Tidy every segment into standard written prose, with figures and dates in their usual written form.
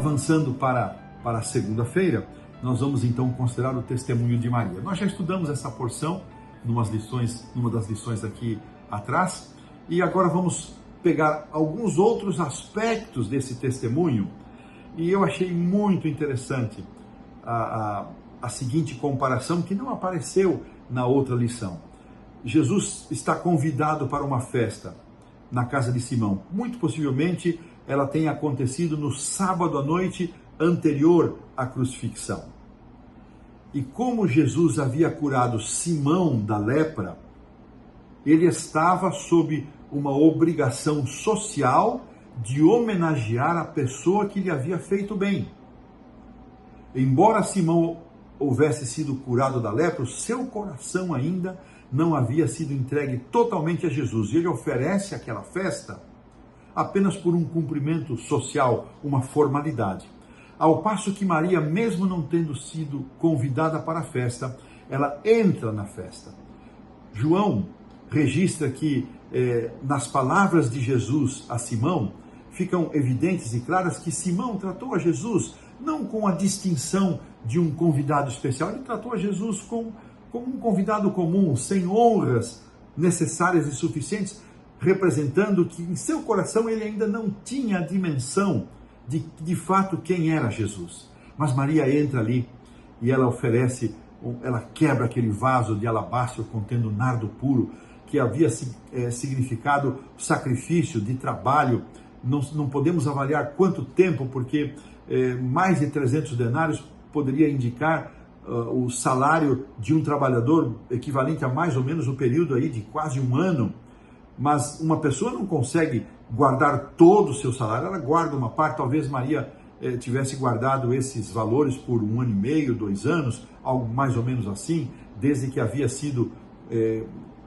avançando para a segunda-feira, nós vamos então considerar o testemunho de Maria. Nós já estudamos essa porção numa das lições aqui atrás, e agora vamos pegar alguns outros aspectos desse testemunho, e eu achei muito interessante a seguinte comparação que não apareceu na outra lição. Jesus está convidado para uma festa na casa de Simão. Muito possivelmente ela tenha acontecido no sábado à noite anterior à crucifixão. E como Jesus havia curado Simão da lepra, ele estava sob uma obrigação social de homenagear a pessoa que lhe havia feito bem. Embora Simão houvesse sido curado da lepra, o seu coração ainda não havia sido entregue totalmente a Jesus. E ele oferece aquela festa apenas por um cumprimento social, uma formalidade. Ao passo que Maria, mesmo não tendo sido convidada para a festa, ela entra na festa. João registra que nas palavras de Jesus a Simão, ficam evidentes e claras que Simão tratou a Jesus não com a distinção de um convidado especial, ele tratou a Jesus como um convidado comum, sem honras necessárias e suficientes, representando que em seu coração ele ainda não tinha a dimensão de fato quem era Jesus. Mas Maria entra ali e ela oferece, ela quebra aquele vaso de alabastro contendo nardo puro, que havia significado sacrifício, de trabalho. Não podemos avaliar quanto tempo, porque mais de 300 denários poderia indicar o salário de um trabalhador equivalente a mais ou menos o período aí de quase um ano. Mas uma pessoa não consegue guardar todo o seu salário, ela guarda uma parte. Talvez Maria tivesse guardado esses valores por 1 ano e meio, 2 anos, algo mais ou menos assim, desde que havia sido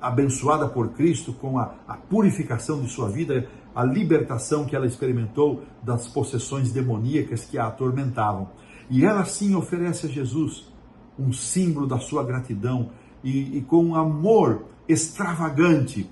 abençoada por Cristo com a purificação de sua vida, a libertação que ela experimentou das possessões demoníacas que a atormentavam. E ela sim oferece a Jesus um símbolo da sua gratidão e com um amor extravagante,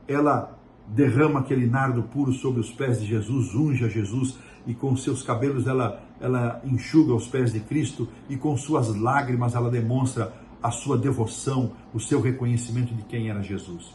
ela derrama aquele nardo puro sobre os pés de Jesus, unge a Jesus, e com seus cabelos ela enxuga os pés de Cristo, e com suas lágrimas ela demonstra a sua devoção, o seu reconhecimento de quem era Jesus.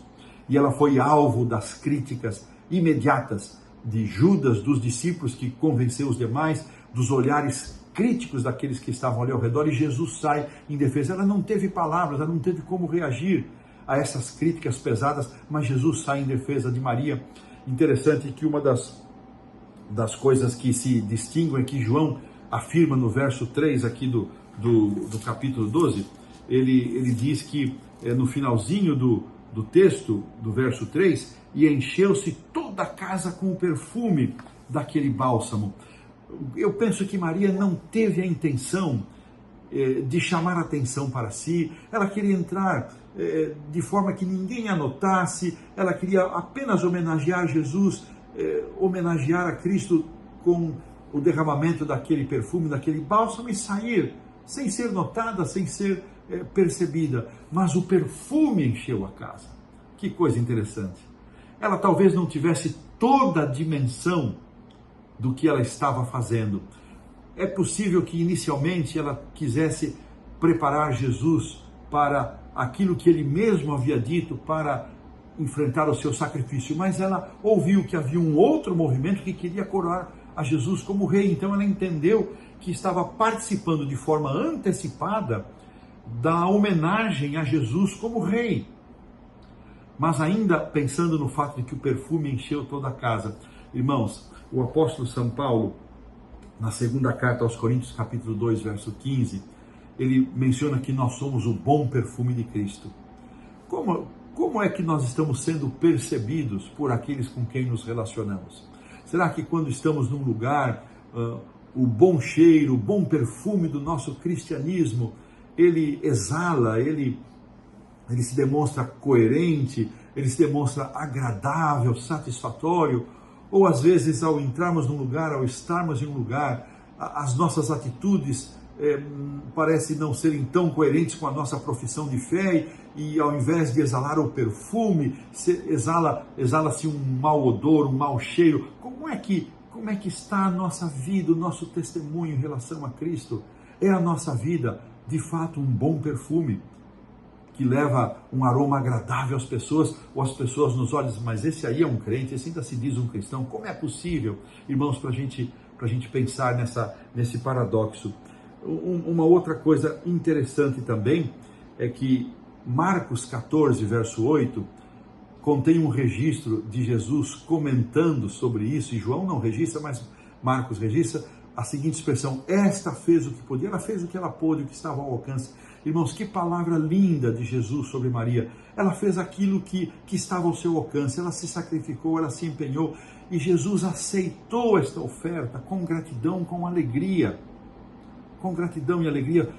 E ela foi alvo das críticas imediatas de Judas, dos discípulos que convenceu os demais, dos olhares críticos daqueles que estavam ali ao redor, e Jesus sai em defesa. Ela não teve palavras, ela não teve como reagir a essas críticas pesadas, mas Jesus sai em defesa de Maria. Interessante que uma das coisas que se distinguem, que João afirma no verso 3 aqui do capítulo 12, ele diz que no finalzinho do texto, do verso 3, e encheu-se toda a casa com o perfume daquele bálsamo. Eu penso que Maria não teve a intenção de chamar a atenção para si, ela queria entrar de forma que ninguém a notasse, ela queria apenas homenagear Jesus, homenagear a Cristo com o derramamento daquele perfume, daquele bálsamo, e sair sem ser notada, sem ser percebida. Mas o perfume encheu a casa. Que coisa interessante. Ela talvez não tivesse toda a dimensão do que ela estava fazendo. É possível que inicialmente ela quisesse preparar Jesus para aquilo que ele mesmo havia dito, para enfrentar o seu sacrifício, mas ela ouviu que havia um outro movimento que queria coroar a Jesus como rei. Então ela entendeu que estava participando de forma antecipada da homenagem a Jesus como rei. Mas ainda pensando no fato de que o perfume encheu toda a casa. Irmãos, o apóstolo São Paulo, na segunda carta aos Coríntios, capítulo 2, verso 15, ele menciona que nós somos o bom perfume de Cristo. Como é que nós estamos sendo percebidos por aqueles com quem nos relacionamos? Será que quando estamos num lugar, o bom cheiro, o bom perfume do nosso cristianismo, ele exala, ele se demonstra coerente, ele se demonstra agradável, satisfatório? Ou às vezes, ao entrarmos num lugar, ao estarmos em um lugar, as nossas atitudes parecem não serem tão coerentes com a nossa profissão de fé, e ao invés de exalar o perfume, exala-se um mau odor, um mau cheiro. Como é Como é que está a nossa vida, o nosso testemunho em relação a Cristo? É a nossa vida, de fato, um bom perfume que leva um aroma agradável às pessoas, ou as pessoas nos olham, mas esse aí é um crente, esse ainda se diz um cristão. Como é possível, irmãos, para a gente pensar nesse paradoxo? Uma outra coisa interessante também é que Marcos 14, verso 8, contém um registro de Jesus comentando sobre isso, e João não registra, mas Marcos registra a seguinte expressão: esta fez o que podia, ela fez o que ela pôde, o que estava ao alcance. Irmãos, que palavra linda de Jesus sobre Maria. Ela fez aquilo que estava ao seu alcance, ela se sacrificou, ela se empenhou, e Jesus aceitou esta oferta com gratidão, com alegria. Com gratidão e alegria.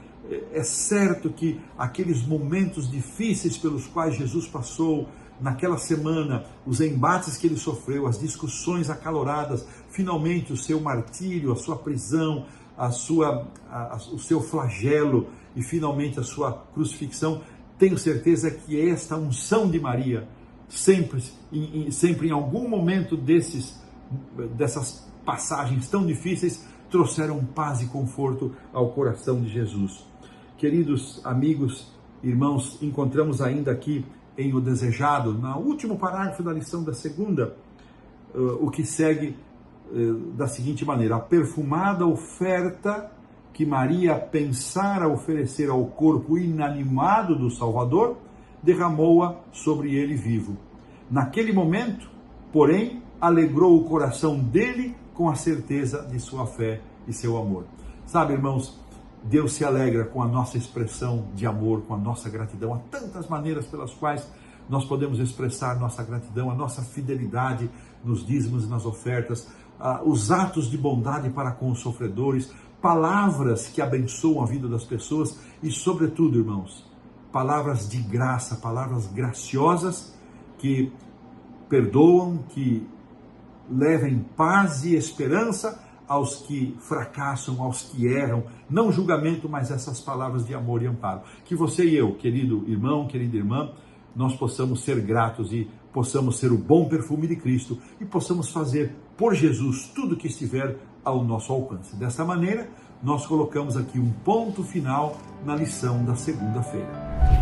É certo que aqueles momentos difíceis pelos quais Jesus passou naquela semana, os embates que ele sofreu, as discussões acaloradas, finalmente o seu martírio, a sua prisão, o seu flagelo e finalmente a sua crucifixão, tenho certeza que esta unção de Maria, sempre em algum momento dessas passagens tão difíceis, trouxeram paz e conforto ao coração de Jesus. Queridos amigos, irmãos, encontramos ainda aqui em O Desejado, no último parágrafo da lição da segunda, o que segue da seguinte maneira: a perfumada oferta que Maria pensara oferecer ao corpo inanimado do Salvador, derramou-a sobre ele vivo. Naquele momento, porém, alegrou o coração dele com a certeza de sua fé e seu amor. Sabe, irmãos, Deus se alegra com a nossa expressão de amor, com a nossa gratidão. Há tantas maneiras pelas quais nós podemos expressar nossa gratidão, a nossa fidelidade nos dízimos e nas ofertas, os atos de bondade para com os sofredores, palavras que abençoam a vida das pessoas e, sobretudo, irmãos, palavras de graça, palavras graciosas que perdoam, que levam paz e esperança aos que fracassam, aos que erram, não julgamento, mas essas palavras de amor e amparo. Que você e eu, querido irmão, querida irmã, nós possamos ser gratos e possamos ser o bom perfume de Cristo e possamos fazer por Jesus tudo que estiver ao nosso alcance. Dessa maneira, nós colocamos aqui um ponto final na lição da segunda-feira.